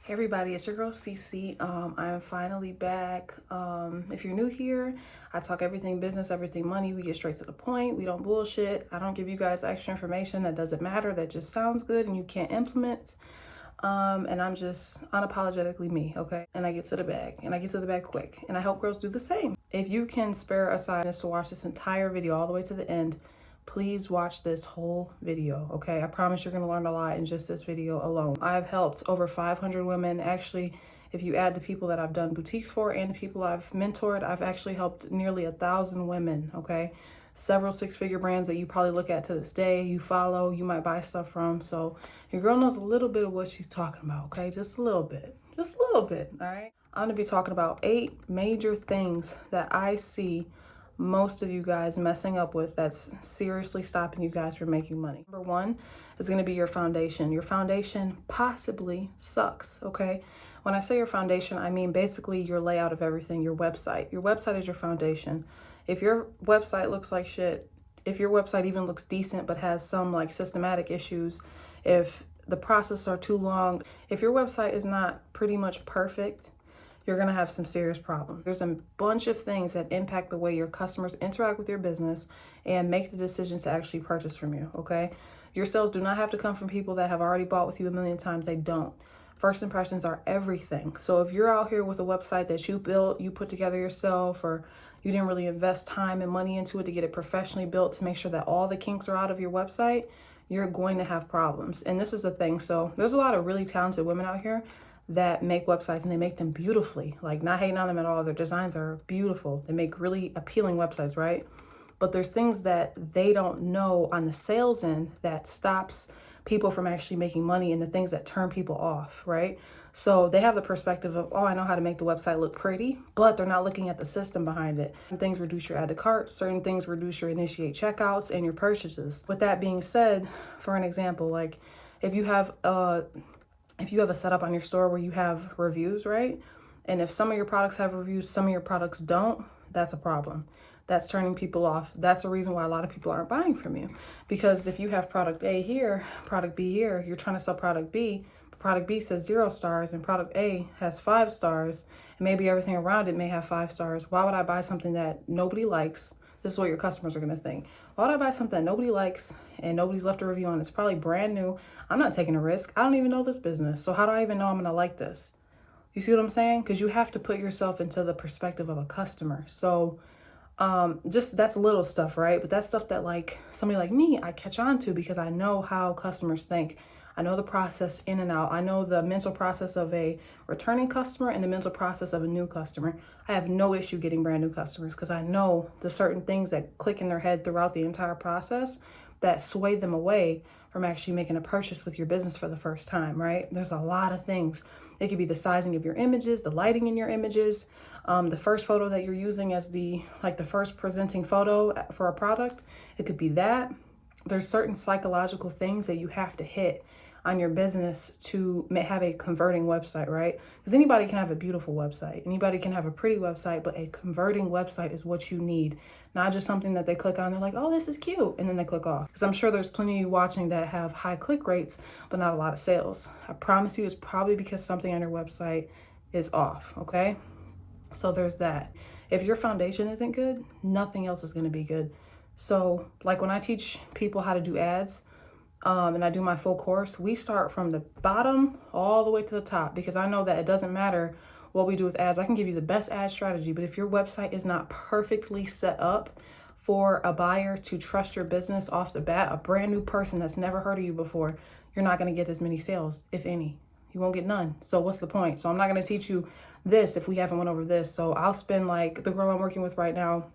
Hey everybody, it's your girl Cece. I am finally back. If you're new here, I talk everything business, everything money. We get straight to the point. We don't bullshit. I don't give you guys extra information that doesn't matter, that just sounds good and you can't implement. And I'm just unapologetically me, okay? And I get to the bag, and I get to the bag quick. And I help girls do the same. If you can spare a side to watch this entire video all the way to the end, please watch this whole video, okay? I promise you're gonna learn a lot in just this video alone. I've helped over 500 women. Actually, if you add the people that I've done boutiques for and the people I've mentored, I've actually helped nearly 1,000 women, okay? Several six-figure brands that you probably look at to this day, you follow, you might buy stuff from. So your girl knows a little bit of what she's talking about, okay? Just a little bit, all right? I'm gonna be talking about 8 major things that I see most of you guys messing up with that's seriously stopping you guys from making money. Number 1 is going to be your foundation. Your foundation possibly sucks, okay? When I say your foundation, I mean basically your layout of everything, your website. Your website is your foundation. If your website looks like shit, if your website even looks decent but has some like systematic issues, if the processes are too long, if your website is not pretty much perfect, you're gonna have some serious problems. There's a bunch of things that impact the way your customers interact with your business and make the decision to actually purchase from you, okay? Your sales do not have to come from people that have already bought with you a million times. They don't. First impressions are everything. So if you're out here with a website that you built, you put together yourself, or you didn't really invest time and money into it to get it professionally built to make sure that all the kinks are out of your website, you're going to have problems. And this is the thing. So there's a lot of really talented women out here that make websites, and they make them beautifully. Like, not hating on them at all. Their designs are beautiful. They make really appealing websites, right? But there's things that they don't know on the sales end that stops people from actually making money, and the things that turn people off, right? So they have the perspective of, oh, I know how to make the website look pretty, but they're not looking at the system behind it. Certain things reduce your add to cart, certain things reduce your initiate checkouts and your purchases. With that being said, for an example, like if you have a setup on your store where you have reviews, right? And if some of your products have reviews, some of your products don't, that's a problem. That's turning people off. That's the reason why a lot of people aren't buying from you. Because if you have product A here, product B here, you're trying to sell product B, but product B says 0 stars and product A has 5 stars, and maybe everything around it may have 5 stars. Why would I buy something that nobody likes? This is what your customers are gonna think. Why would I buy something that nobody likes and nobody's left a review on? It's probably brand new. I'm not taking a risk. I don't even know this business. So how do I even know I'm gonna like this? You see what I'm saying? Because you have to put yourself into the perspective of a customer. So just that's little stuff, right? But that's stuff that like somebody like me, I catch on to because I know how customers think. I know the process in and out. I know the mental process of a returning customer and the mental process of a new customer. I have no issue getting brand new customers because I know the certain things that click in their head throughout the entire process that sway them away from actually making a purchase with your business for the first time, right? There's a lot of things. It could be the sizing of your images, the lighting in your images, the first photo that you're using as the first presenting photo for a product. It could be that. There's certain psychological things that you have to hit on your business to have a converting website, right? Because anybody can have a beautiful website. Anybody can have a pretty website, but a converting website is what you need. Not just something that they click on, they're like, oh, this is cute, and then they click off. Because I'm sure there's plenty of you watching that have high click rates, but not a lot of sales. I promise you it's probably because something on your website is off, okay? So there's that. If your foundation isn't good, nothing else is gonna be good. So like when I teach people how to do ads, and I do my full course, we start from the bottom all the way to the top, because I know that it doesn't matter what we do with ads. I can give you the best ad strategy, but if your website is not perfectly set up for a buyer to trust your business off the bat, a brand new person that's never heard of you before, you're not going to get as many sales, if any. You won't get none. So what's the point? So I'm not going to teach you this if we haven't went over this. So I'll spend, like the girl I'm working with right now,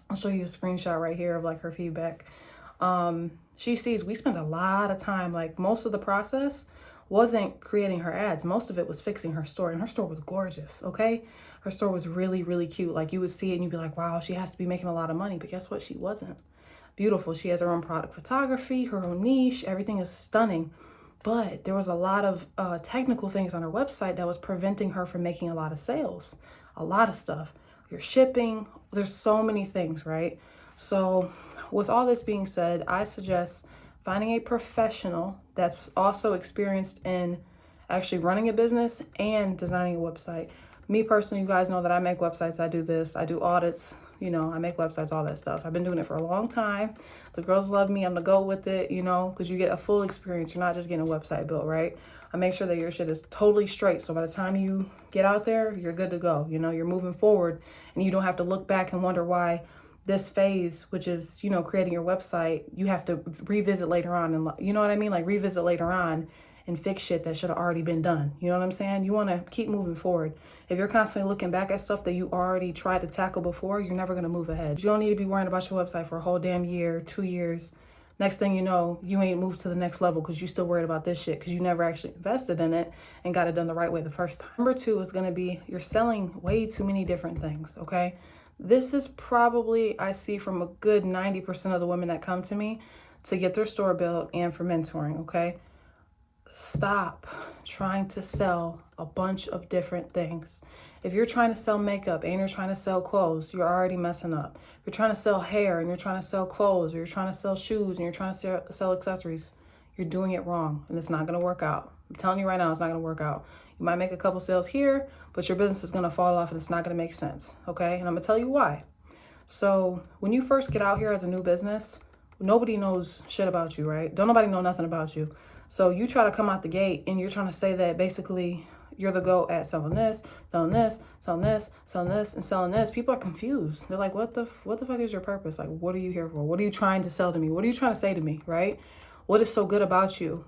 I'll show you a screenshot right here of like her feedback. She sees we spend a lot of time, like most of the process wasn't creating her ads. Most of it was fixing her store, and her store was gorgeous, okay? Her store was really, really cute. Like you would see it and you'd be like, wow, she has to be making a lot of money. But guess what? She wasn't. Beautiful. She has her own product photography, her own niche. Everything is stunning. But there was a lot of technical things on her website that was preventing her from making a lot of sales. A lot of stuff. Your shipping, there's so many things, right? So with all this being said, I suggest finding a professional that's also experienced in actually running a business and designing a website. Me personally, you guys know that I make websites. I do this. I do audits. You know, I make websites, all that stuff. I've been doing it for a long time. The girls love me. I'm going to go with it, you know, because you get a full experience. You're not just getting a website built, right? I make sure that your shit is totally straight. So by the time you get out there, you're good to go. You know, you're moving forward and you don't have to look back and wonder why this phase, which is, you know, creating your website, you have to revisit later on. And you know what I mean? Like revisit later on and fix shit that should have already been done. You know what I'm saying? You want to keep moving forward. If you're constantly looking back at stuff that you already tried to tackle before, you're never going to move ahead. You don't need to be worrying about your website for a whole damn year, 2 years. Next thing you know, you ain't moved to the next level because you still worried about this shit because you never actually invested in it and got it done the right way the first time. Number 2 is going to be you're selling way too many different things, okay? This is probably, I see from a good 90% of the women that come to me to get their store built and for mentoring, okay? Stop trying to sell a bunch of different things. If you're trying to sell makeup and you're trying to sell clothes, you're already messing up. If you're trying to sell hair and you're trying to sell clothes, or you're trying to sell shoes and you're trying to sell accessories, you're doing it wrong and it's not going to work out. I'm telling you right now, it's not going to work out. You might make a couple sales here, but your business is going to fall off and it's not going to make sense. Okay. And I'm going to tell you why. So when you first get out here as a new business, nobody knows shit about you, right? Don't nobody know nothing about you. So you try to come out the gate and you're trying to say that basically you're the go at selling this, selling this, selling this, selling this, and selling this. People are confused. They're like, what the fuck is your purpose? Like, what are you here for? What are you trying to sell to me? What are you trying to say to me, right? What is so good about you?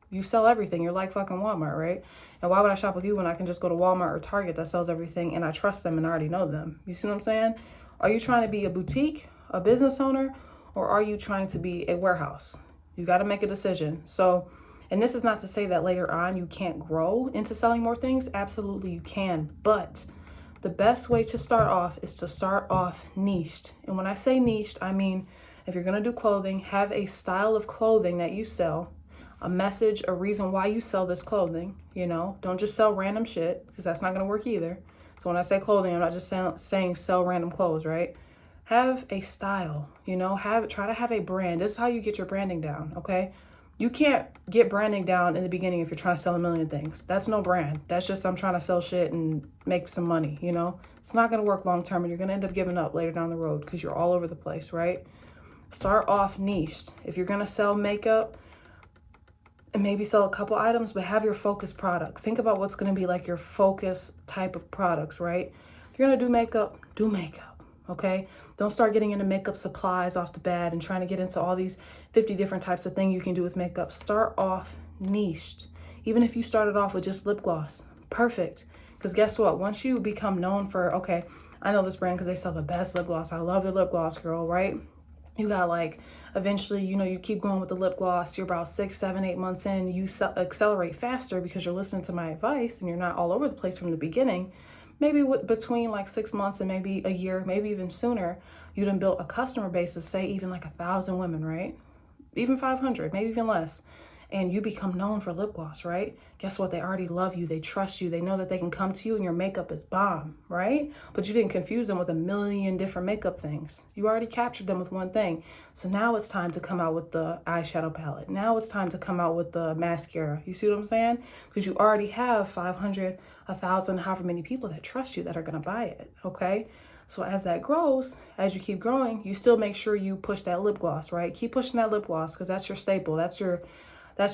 You sell everything. You're like fucking Walmart, right? And why would I shop with you when I can just go to Walmart or Target that sells everything and I trust them and I already know them? You see what I'm saying? Are you trying to be a boutique, a business owner, or are you trying to be a warehouse? You got to make a decision. So, and this is not to say that later on you can't grow into selling more things. Absolutely you can. But the best way to start off is to start off niched. And when I say niched, I mean, if you're going to do clothing, have a style of clothing that you sell, a message, a reason why you sell this clothing. You know, don't just sell random shit because that's not going to work either. So when I say clothing, I'm not just saying sell random clothes, right? Have a style, you know, try to have a brand. This is how you get your branding down, okay? You can't get branding down in the beginning if you're trying to sell a million things. That's no brand. That's just I'm trying to sell shit and make some money, you know? It's not going to work long term and you're going to end up giving up later down the road because you're all over the place, right? Start off niched. If you're going to sell makeup, and maybe sell a couple items, but have your focus product. Think about what's going to be like your focus type of products, right? If you're going to do makeup, okay? Don't start getting into makeup supplies off the bat and trying to get into all these 50 different types of things you can do with makeup. Start off niched. Even if you started off with just lip gloss, perfect. Because guess what? Once you become known for, okay, I know this brand because they sell the best lip gloss. I love their lip gloss, girl, right? You got like, eventually, you know, you keep going with the lip gloss. You're about 6, 7, 8 months in. You accelerate faster because you're listening to my advice and you're not all over the place from the beginning. Maybe between like 6 months and maybe a year, maybe even sooner, you done built a customer base of say even like 1,000 women, right? Even 500, maybe even less. And you become known for lip gloss, right? Guess what? They already love you. They trust you. They know that they can come to you and your makeup is bomb, right? But you didn't confuse them with a million different makeup things. You already captured them with one thing. So now it's time to come out with the eyeshadow palette. Now it's time to come out with the mascara. You see what I'm saying? Because you already have 500, 1,000, however many people that trust you that are going to buy it, okay? So as that grows, as you keep growing, you still make sure you push that lip gloss, right? Keep pushing that lip gloss because that's your staple. That's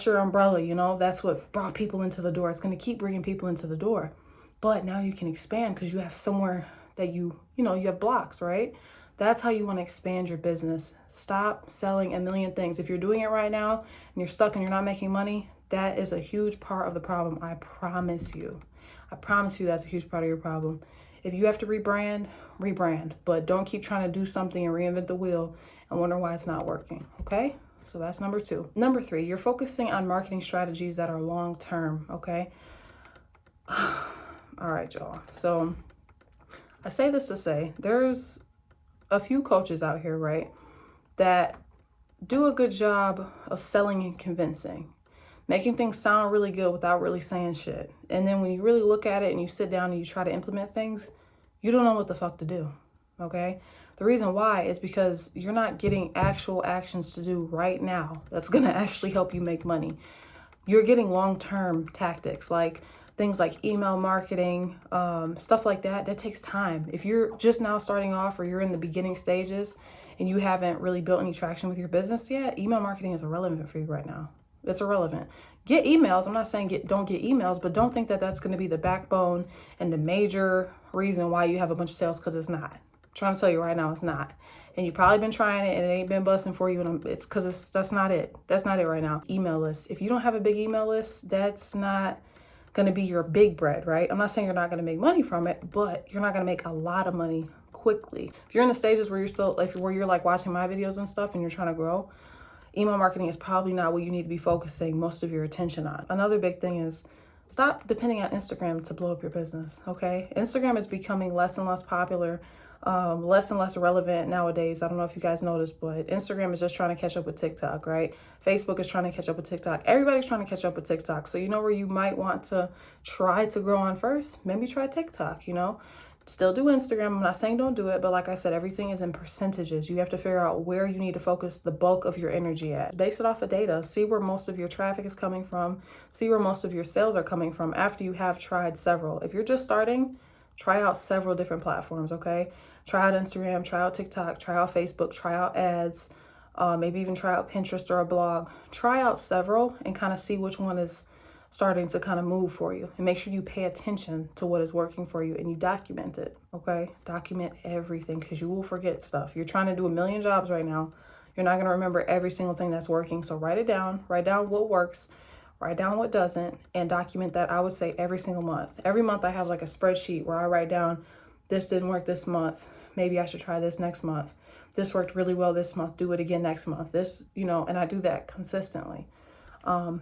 your umbrella, you know, that's what brought people into the door. It's going to keep bringing people into the door. But now you can expand because you have somewhere that you have blocks, right? That's how you want to expand your business. Stop selling a million things. If you're doing it right now and you're stuck and you're not making money, that is a huge part of the problem. I promise you. I promise you that's a huge part of your problem. If you have to rebrand, but don't keep trying to do something and reinvent the wheel and wonder why it's not working, okay? So that's number 2. Number 3, you're focusing on marketing strategies that are long-term, okay? All right, y'all. So I say this to say there's a few coaches out here, right, that do a good job of selling and convincing, making things sound really good without really saying shit. And then when you really look at it and you sit down and you try to implement things, you don't know what the fuck to do, okay? The reason why is because you're not getting actual actions to do right now that's going to actually help you make money. you're getting long-term tactics, like things like email marketing, stuff like that. That takes time. If you're just now starting off or you're in the beginning stages and you haven't really built any traction with your business yet, email marketing is irrelevant for you right now. It's irrelevant. Get emails. I'm not saying don't get emails, but don't think that that's going to be the backbone and the major reason why you have a bunch of sales, because it's not. I'm trying to tell you right now, it's not. And you've probably been trying it and it ain't been busting for you, and it's because that's not it. That's not it right now. Email list. If you don't have a big email list, that's not going to be your big bread, right? I'm not saying you're not going to make money from it, but you're not going to make a lot of money quickly. If you're in the stages where you're like watching my videos and stuff and you're trying to grow, email marketing is probably not what you need to be focusing most of your attention on. Another big thing is stop depending on Instagram to blow up your business, okay? Instagram is becoming less and less popular, less and less relevant nowadays. I don't know if you guys noticed, but Instagram is just trying to catch up with TikTok, right? Facebook is trying to catch up with TikTok. Everybody's trying to catch up with TikTok. So you know where you might want to try to grow on first? Maybe try TikTok, you know? Still do Instagram. I'm not saying don't do it, but like I said, everything is in percentages. You have to figure out where you need to focus the bulk of your energy at. Base it off of data. See where most of your traffic is coming from. See where most of your sales are coming from after you have tried several. If you're just starting, try out several different platforms, okay? Try out Instagram, try out TikTok, try out Facebook, try out ads, maybe even try out Pinterest or a blog. Try out several and kind of see which one is starting to kind of move for you, and make sure you pay attention to what is working for you and you document it, okay? Document everything, because you will forget stuff. You're trying to do a million jobs right now. You're not going to remember every single thing that's working. So write it down, write down what works, write down what doesn't, and document that. I would say every single month. Every month I have like a spreadsheet where I write down, this didn't work this month. Maybe I should try this next month. This worked really well this month. Do it again next month. This, you know, and I do that consistently.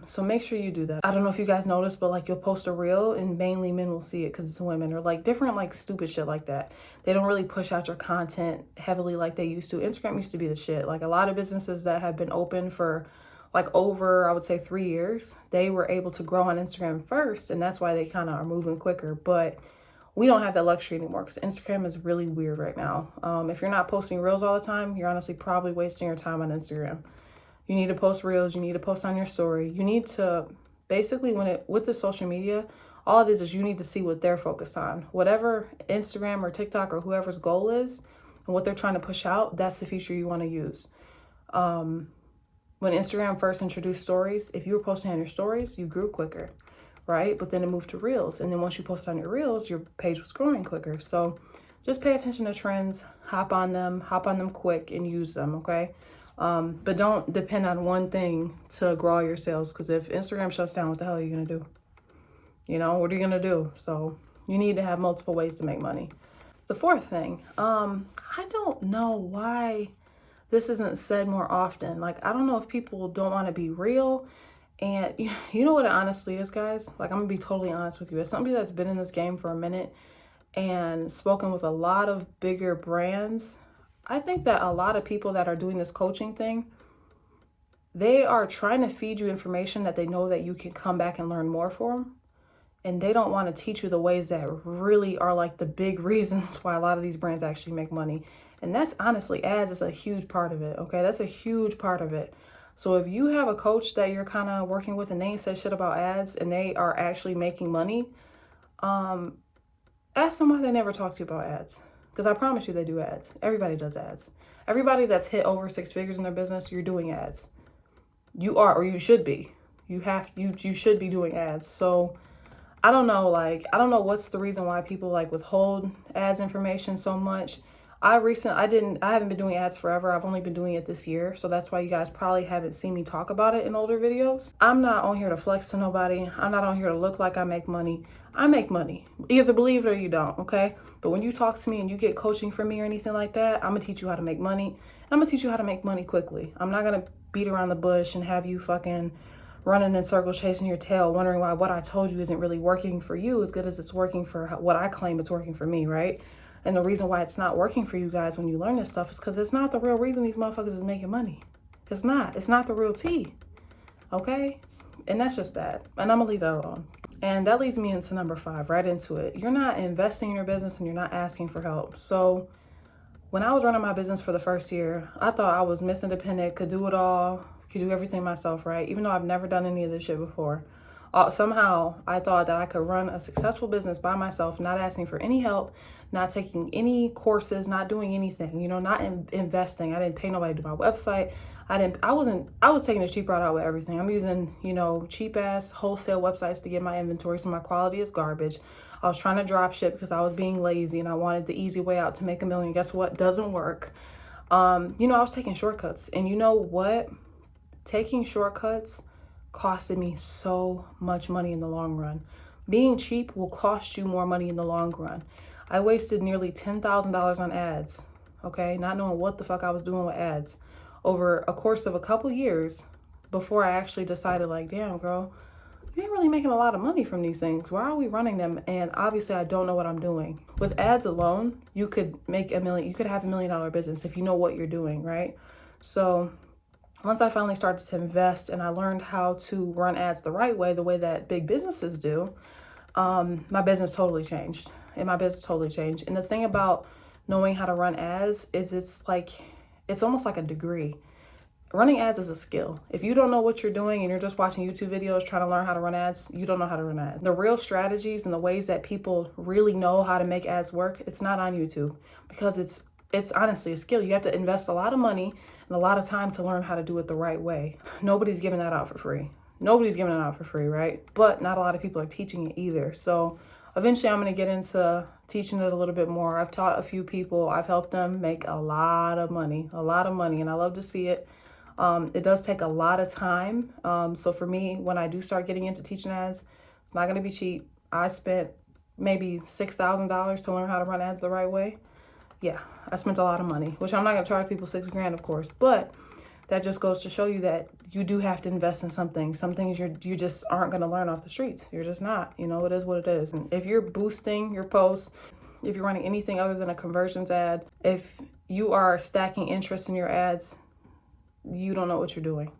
So make sure you do that. I don't know if you guys noticed, but like you'll post a reel and mainly men will see it because it's women, or like different like stupid shit like that. They don't really push out your content heavily like they used to. Instagram used to be the shit. Like a lot of businesses that have been open for like over, I would say 3 years, they were able to grow on Instagram first. And that's why they kind of are moving quicker. But we don't have that luxury anymore because Instagram is really weird right now. If you're not posting reels all the time, you're honestly probably wasting your time on Instagram. You need to post reels. You need to post on your story. You need to basically, with the social media, all it is you need to see what they're focused on. Whatever Instagram or TikTok or whoever's goal is and what they're trying to push out, that's the feature you want to use. When Instagram first introduced stories, if you were posting on your stories, you grew quicker, right? But then it moved to reels. And then once you post on your reels, your page was growing quicker. So just pay attention to trends, hop on them quick and use them, okay? But don't depend on one thing to grow your sales, because if Instagram shuts down, what the hell are you going to do? You know, what are you going to do? So you need to have multiple ways to make money. The fourth thing, I don't know why this isn't said more often. Like, I don't know if people don't want to be real. And you know what it honestly is, guys? Like, I'm going to be totally honest with you. As somebody that's been in this game for a minute and spoken with a lot of bigger brands, I think that a lot of people that are doing this coaching thing, they are trying to feed you information that they know that you can come back and learn more from. And they don't want to teach you the ways that really are like the big reasons why a lot of these brands actually make money. And that's honestly, ads is a huge part of it. Okay, that's a huge part of it. So if you have a coach that you're kind of working with and they ain't said shit about ads and they are actually making money, ask them why they never talk to you about ads. Because I promise you they do ads. Everybody does ads. Everybody that's hit over 6 figures in their business, you're doing ads. You are, or you should be. You should be doing ads. So I don't know, what's the reason why people like withhold ads information so much. I haven't been doing ads forever. I've only been doing it this year. So that's why you guys probably haven't seen me talk about it in older videos. I'm not on here to flex to nobody. I'm not on here to look like I make money. I make money. Either believe it or you don't, okay? But when you talk to me and you get coaching from me or anything like that, I'm gonna teach you how to make money. And I'm gonna teach you how to make money quickly. I'm not gonna beat around the bush and have you fucking running in circles, chasing your tail, wondering why what I told you isn't really working for you as good as it's working for what I claim it's working for me, right? And the reason why it's not working for you guys when you learn this stuff is because it's not the real reason these motherfuckers is making money. It's not. It's not the real tea. Okay? And that's just that. And I'm going to leave that alone. And that leads me into number 5, right into it. You're not investing in your business and you're not asking for help. So when I was running my business for the first year, I thought I was Miss Independent, could do it all, could do everything myself, right? Even though I've never done any of this shit before. Somehow I thought that I could run a successful business by myself, not asking for any help, not taking any courses, not doing anything, you know, not investing. I didn't pay nobody to do my website. I was taking a cheap route out with everything. I'm using, you know, cheap ass wholesale websites to get my inventory. So my quality is garbage. I was trying to drop ship because I was being lazy and I wanted the easy way out to make $1 million. Guess what? Doesn't work. You know, I was taking shortcuts, and you know what? Taking shortcuts costed me so much money in the long run. Being cheap will cost you more money in the long run. I wasted nearly $10,000 on ads, okay? Not knowing what the fuck I was doing with ads over a course of a couple years before I actually decided, like, damn, girl, you ain't really making a lot of money from these things. Why are we running them? And obviously I don't know what I'm doing. With ads alone, you could make $1 million. You could have $1 million business if you know what you're doing, right? So once I finally started to invest and I learned how to run ads the right way, the way that big businesses do, my business totally changed. And the thing about knowing how to run ads is it's almost like a degree. Running ads is a skill. If you don't know what you're doing and you're just watching YouTube videos trying to learn how to run ads, you don't know how to run ads. The real strategies and the ways that people really know how to make ads work, it's not on YouTube, because it's honestly a skill. You have to invest a lot of money and a lot of time to learn how to do it the right way. Nobody's giving that out for free. Right? But not a lot of people are teaching it either. So eventually I'm going to get into teaching it a little bit more. I've taught a few people. I've helped them make a lot of money, and I love to see it. It does take a lot of time. So for me, when I do start getting into teaching ads, it's not going to be cheap. I spent maybe $6,000 to learn how to run ads the right way. Yeah, I spent a lot of money, which I'm not going to charge people $6,000, of course, but that just goes to show you that you do have to invest in something. Some things you just aren't going to learn off the streets. You're just not, you know, it is what it is. And if you're boosting your posts, if you're running anything other than a conversions ad, if you are stacking interest in your ads, you don't know what you're doing.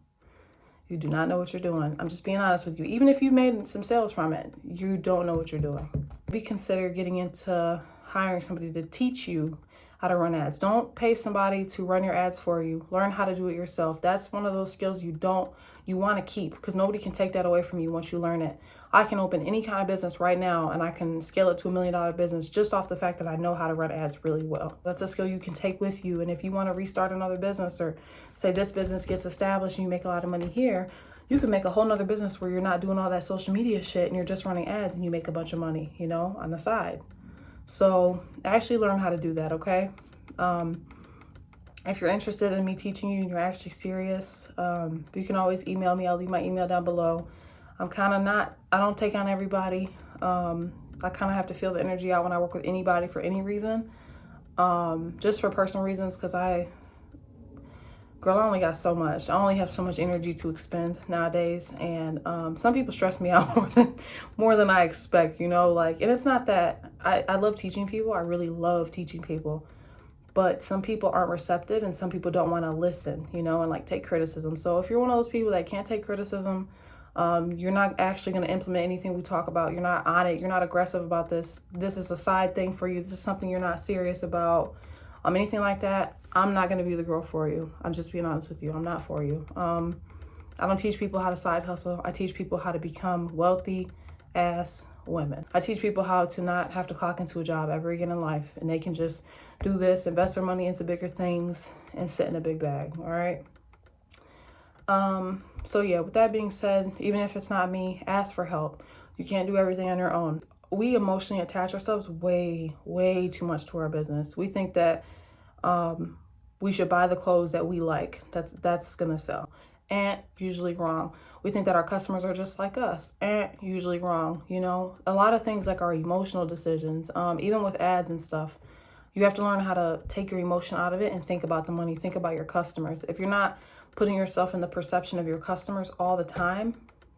You do not know what you're doing. I'm just being honest with you. Even if you made some sales from it, you don't know what you're doing. Maybe consider getting into hiring somebody to teach you how to run ads. Don't pay somebody to run your ads for you. Learn how to do it yourself. That's one of those skills you want to keep, because nobody can take that away from you once you learn it. I can open any kind of business right now and I can scale it to $1 million business just off the fact that I know how to run ads really well. That's a skill you can take with you. And if you want to restart another business, or say this business gets established and you make a lot of money here, you can make a whole nother business where you're not doing all that social media shit and you're just running ads and you make a bunch of money, you know, on the side. So actually learn how to do that, okay? If you're interested in me teaching you and you're actually serious, you can always email me. I'll leave my email down below. I don't take on everybody. I kind of have to feel the energy out when I work with anybody for any reason. Just for personal reasons, because I only got so much. I only have so much energy to expend nowadays. And some people stress me out more than I expect, you know, like, and it's not that I love teaching people. I really love teaching people. But some people aren't receptive and some people don't want to listen, you know, and like take criticism. So if you're one of those people that can't take criticism, you're not actually going to implement anything we talk about. You're not on it. You're not aggressive about this. This is a side thing for you. This is something you're not serious about. Anything like that, I'm not going to be the girl for you. I'm just being honest with you. I'm not for you. I don't teach people how to side hustle. I teach people how to become wealthy ass women. I teach people how to not have to clock into a job ever again in life, and they can just do this, invest their money into bigger things, and sit in a big bag. All right. So yeah, with that being said, even if it's not me, ask for help. You can't do everything on your own. We emotionally attach ourselves way, way too much to our business. We think that we should buy the clothes that we like. That's gonna sell. And usually wrong. We think that our customers are just like us. And usually wrong. You know, a lot of things like our emotional decisions, even with ads and stuff, you have to learn how to take your emotion out of it and think about the money, think about your customers. If you're not putting yourself in the perception of your customers all the time,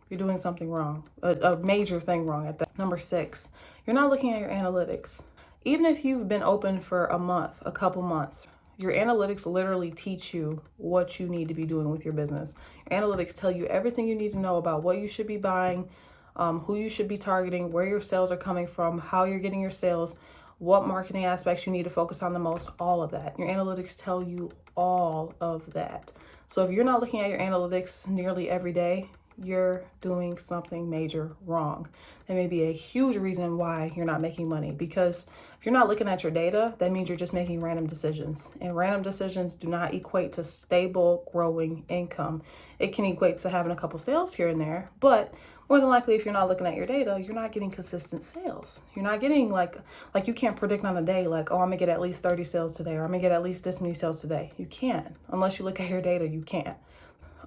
you're doing something wrong, a major thing wrong at that. Number 6, you're not looking at your analytics. Even if you've been open for a month, a couple months, your analytics literally teach you what you need to be doing with your business. Your analytics tell you everything you need to know about what you should be buying, who you should be targeting, where your sales are coming from, how you're getting your sales, what marketing aspects you need to focus on the most, all of that. Your analytics tell you all of that. So if you're not looking at your analytics nearly every day, you're doing something major wrong. There may be a huge reason why you're not making money, because if you're not looking at your data, that means you're just making random decisions. And random decisions do not equate to stable, growing income. It can equate to having a couple sales here and there, but more than likely, if you're not looking at your data, you're not getting consistent sales. You're not getting like you can't predict on a day like, oh, I'm gonna get at least 30 sales today, or I'm gonna get at least this many sales today. You can't. Unless you look at your data, you can't.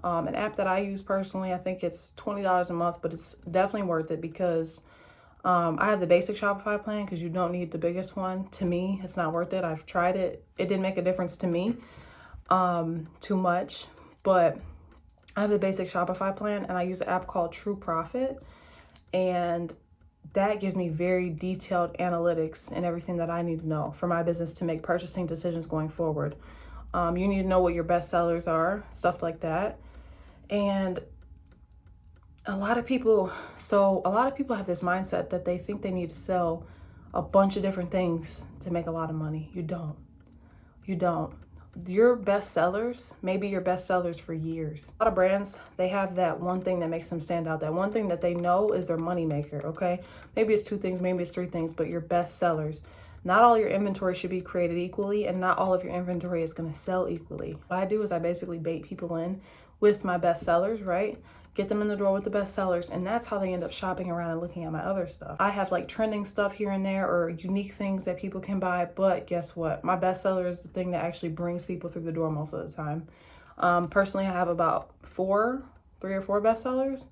An app that I use personally, I think it's $20 a month, but it's definitely worth it because I have the basic Shopify plan because you don't need the biggest one. To me, it's not worth it. I've tried it. It didn't make a difference to me too much, but I have the basic Shopify plan and I use an app called True Profit, and that gives me very detailed analytics and everything that I need to know for my business to make purchasing decisions going forward. You need to know what your best sellers are, stuff like that. And a lot of people have this mindset that they think they need to sell a bunch of different things to make a lot of money. You don't. Your best sellers may be your best sellers for years. A lot of brands, they have that one thing that makes them stand out. That one thing that they know is their money maker, okay? Maybe it's 2 things, maybe it's 3 things, but your best sellers. Not all your inventory should be created equally, and not all of your inventory is going to sell equally. What I do is I basically bait people in with my best sellers, right? Get them in the door with the best sellers, and that's how they end up shopping around and looking at my other stuff. I have like trending stuff here and there or unique things that people can buy, but guess what? My best seller is the thing that actually brings people through the door most of the time. Personally, I have about 3 or 4 best sellers.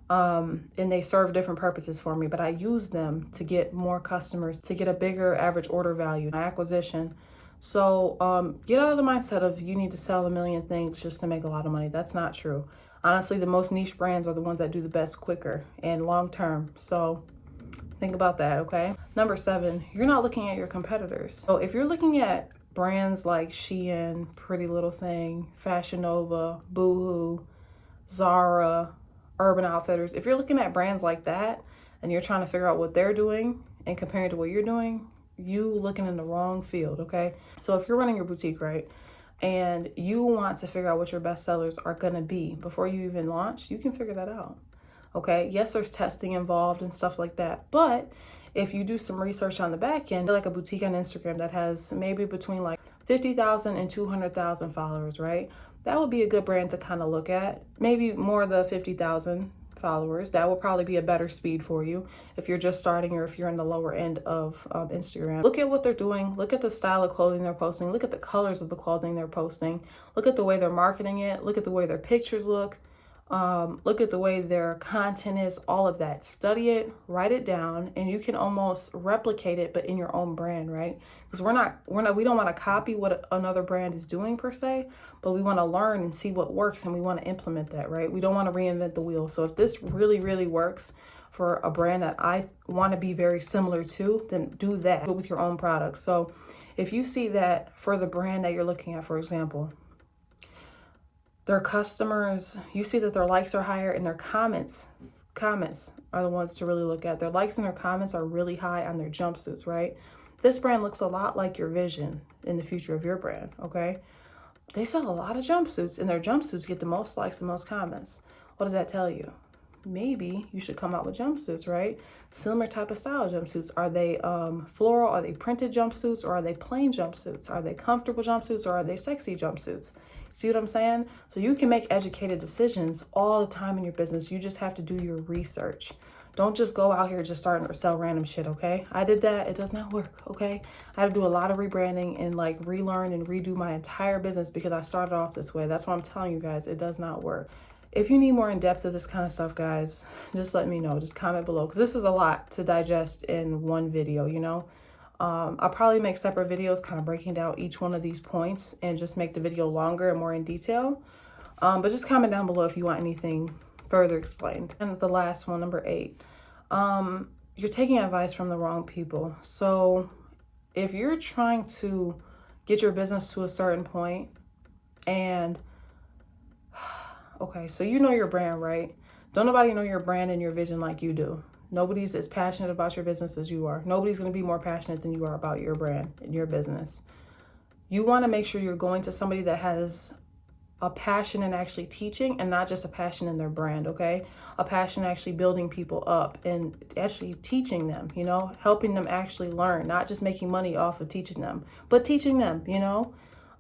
And they serve different purposes for me, but I use them to get more customers, to get a bigger average order value, acquisition. So get out of the mindset of you need to sell 1 million things just to make a lot of money. That's not true. Honestly, the most niche brands are the ones that do the best quicker and long term. So think about that, okay? Number 7, you're not looking at your competitors. So if you're looking at brands like Shein, Pretty Little Thing, Fashion Nova, Boohoo, Zara, Urban Outfitters, if you're looking at brands like that and you're trying to figure out what they're doing and comparing to what you're doing, you looking in the wrong field, okay? So if you're running your boutique, right, and you want to figure out what your best sellers are going to be before you even launch, you can figure that out, okay? Yes, there's testing involved and stuff like that, but if you do some research on the back end, like a boutique on Instagram that has maybe between like 50,000 and 200,000 followers, right? That would be a good brand to kind of look at. Maybe more the 50,000 followers. That will probably be a better speed for you if you're just starting or if you're in the lower end of Instagram. Look at what they're doing. Look at the style of clothing they're posting. Look at the colors of the clothing they're posting. Look at the way they're marketing it. Look at the way their pictures look. Look at the way their content is, all of that. Study it, write it down, and you can almost replicate it, but in your own brand, right? Because we don't want to copy what another brand is doing per se, but we want to learn and see what works, and we want to implement that, right? We don't want to reinvent the wheel. So if this really, really works for a brand that I want to be very similar to, then do that with your own products. So if you see that for the brand that you're looking at, for example, their customers, you see that their likes are higher and their comments are the ones to really look at. Their likes and their comments are really high on their jumpsuits, right? This brand looks a lot like your vision in the future of your brand, okay? They sell a lot of jumpsuits and their jumpsuits get the most likes and most comments. What does that tell you? Maybe you should come out with jumpsuits, right? Similar type of style jumpsuits. Are they floral? Are they printed jumpsuits? Or are they plain jumpsuits? Are they comfortable jumpsuits? Or are they sexy jumpsuits? See what I'm saying? So you can make educated decisions all the time in your business. You just have to do your research. Don't just go out here just starting to sell random shit, okay? I did that. It does not work, okay? I had to do a lot of rebranding and like relearn and redo my entire business because I started off this way. That's what I'm telling you guys. It does not work. If you need more in depth of this kind of stuff, guys, just let me know. Just comment below because this is a lot to digest in one video, you know? I'll probably make separate videos kind of breaking down each one of these points and just make the video longer and more in detail. But just comment down below if you want anything further explained. And the last one, number 8, you're taking advice from the wrong people. So if you're trying to get your business to a certain point and okay, so you know your brand, right? Don't nobody know your brand and your vision like you do. Nobody's as passionate about your business as you are. Nobody's going to be more passionate than you are about your brand and your business. You want to make sure you're going to somebody that has a passion in actually teaching and not just a passion in their brand, okay? A passion actually building people up and actually teaching them, you know, helping them actually learn, not just making money off of teaching them, but teaching them, you know?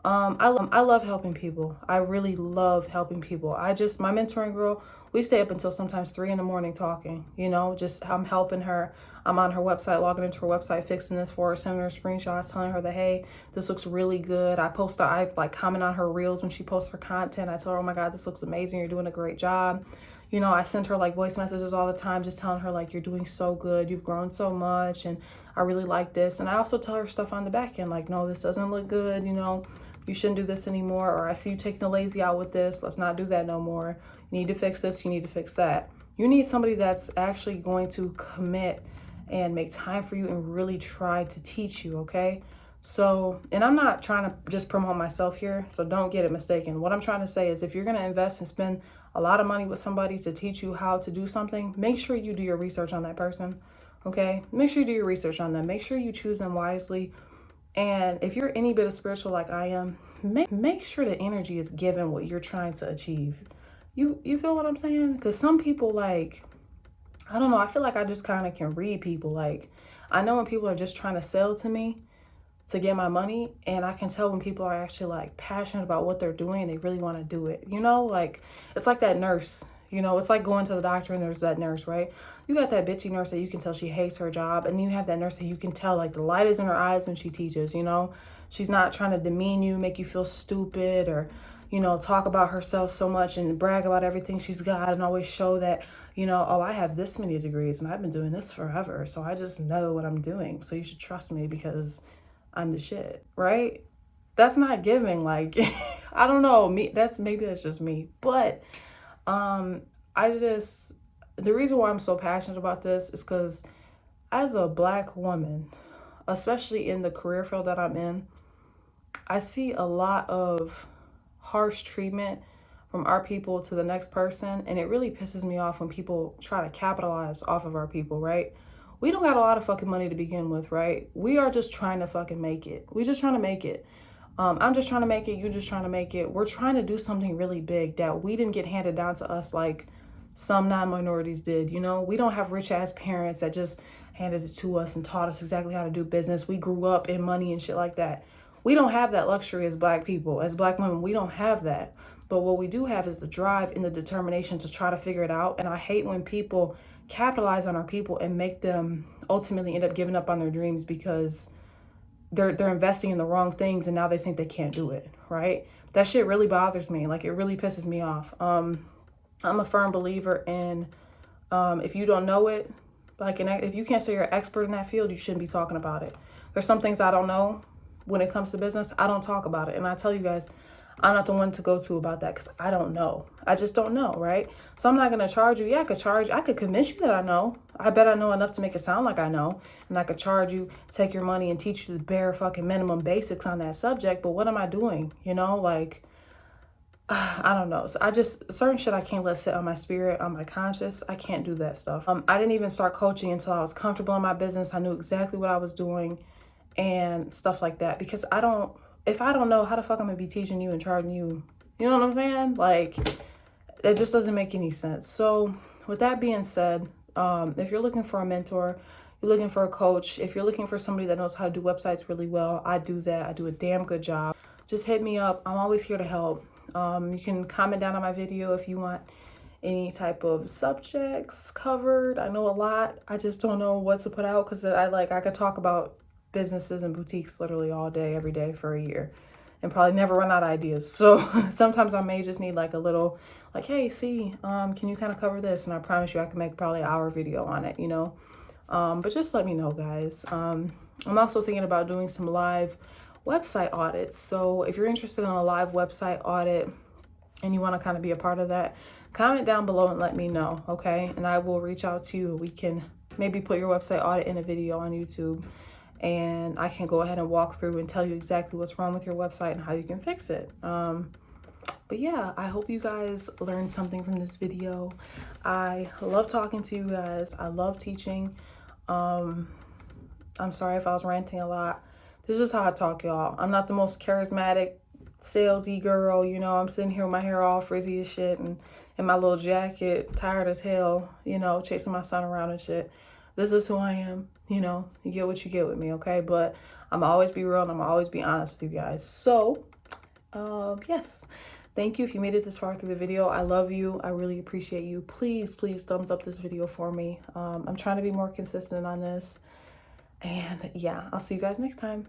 I love helping people. I really love helping people. My mentoring girl, we stay up until sometimes 3 in the morning talking, you know, just I'm helping her. I'm on her website, logging into her website, fixing this for her, sending her screenshots, telling her that, hey, this looks really good. I like comment on her reels when she posts her content. I tell her, oh my God, this looks amazing. You're doing a great job. You know, I send her like voice messages all the time, just telling her like, you're doing so good. You've grown so much. And I really like this. And I also tell her stuff on the back end, like, no, this doesn't look good. You know, you shouldn't do this anymore. Or I see you taking the lazy out with this. Let's not do that no more. You need to fix this. You need to fix that. You need somebody that's actually going to commit and make time for you and really try to teach you, okay? So, and I'm not trying to just promote myself here, so don't get it mistaken. What I'm trying to say is if you're going to invest and spend a lot of money with somebody to teach you how to do something, make sure you do your research on that person, okay? Make sure you do your research on them. Make sure you choose them wisely. And if you're any bit of spiritual like I am, make sure the energy is given what you're trying to achieve. You feel what I'm saying? Because some people, like, I don't know, I feel like I just kind of can read people. Like, I know when people are just trying to sell to me to get my money, and I can tell when people are actually like passionate about what they're doing and they really want to do it. You know, like, it's like that nurse, you know, it's like going to the doctor and there's that nurse, right? You got that bitchy nurse that you can tell she hates her job, and you have that nurse that you can tell like the light is in her eyes when she teaches, you know? She's not trying to demean you, make you feel stupid, or, you know, talk about herself so much and brag about everything she's got and always show that, you know, oh, I have this many degrees and I've been doing this forever, so I just know what I'm doing. So you should trust me because I'm the shit, right? That's not giving, like, I don't know, maybe that's just me. But the reason why I'm so passionate about this is because as a Black woman, especially in the career field that I'm in, I see a lot of harsh treatment from our people to the next person, and it really pisses me off when people try to capitalize off of our people, right? We don't got a lot of fucking money to begin with, right? We are just trying to fucking make it. We just trying to make it. I'm just trying to make it. You're just trying to make it. We're trying to do something really big that we didn't get handed down to us like some non-minorities did. You know, we don't have rich ass parents that just handed it to us and taught us exactly how to do business. We grew up in money and shit like that. We don't have that luxury as Black people, as Black women. We don't have that. But what we do have is the drive and the determination to try to figure it out. And I hate when people capitalize on our people and make them ultimately end up giving up on their dreams because they're investing in the wrong things and now they think they can't do it, right? That shit really bothers me. Like, it really pisses me off. I'm a firm believer in if you don't know it, like, if you can't say you're an expert in that field, you shouldn't be talking about it. There's some things I don't know when it comes to business. I don't talk about it. And I tell you guys, I'm not the one to go to about that because I don't know. I just don't know, right? So I'm not going to charge you. Yeah, I could convince you that I know. I bet I know enough to make it sound like I know. And I could charge you, take your money and teach you the bare fucking minimum basics on that subject. But what am I doing? You know, like, I don't know. So certain shit I can't let sit on my spirit, on my conscience. I can't do that stuff. I didn't even start coaching until I was comfortable in my business. I knew exactly what I was doing and stuff like that. Because if I don't know, how the fuck I'm gonna be teaching you and charging you? You know what I'm saying? Like, it just doesn't make any sense. So with that being said, if you're looking for a mentor, you're looking for a coach, if you're looking for somebody that knows how to do websites really well, I do that. I do a damn good job. Just hit me up. I'm always here to help. You can comment down on my video if you want any type of subjects covered. I know a lot. I just don't know what to put out because I could talk about businesses and boutiques literally all day, every day for a year and probably never run out of ideas. So sometimes I may just need like a little, like, hey, can you kind of cover this? And I promise you I can make probably an hour video on it, you know? But just let me know, guys. I'm also thinking about doing some live website audits. So if you're interested in a live website audit and you want to kind of be a part of that, comment down below and let me know, okay? And I will reach out to you. We can maybe put your website audit in a video on YouTube, and I can go ahead and walk through and tell you exactly what's wrong with your website and how you can fix it. But yeah, I hope you guys learned something from this video. I love talking to you guys. I love teaching. I'm sorry if I was ranting a lot. This is how I talk, y'all. I'm not the most charismatic salesy girl, you know. I'm sitting here with my hair all frizzy as shit and in my little jacket, tired as hell, you know, chasing my son around and shit. This is who I am, you know. You get what you get with me, okay? But I'm always be real and I'm always be honest with you guys. So, yes. Thank you if you made it this far through the video. I love you. I really appreciate you. Please, please thumbs up this video for me. I'm trying to be more consistent on this. And yeah, I'll see you guys next time.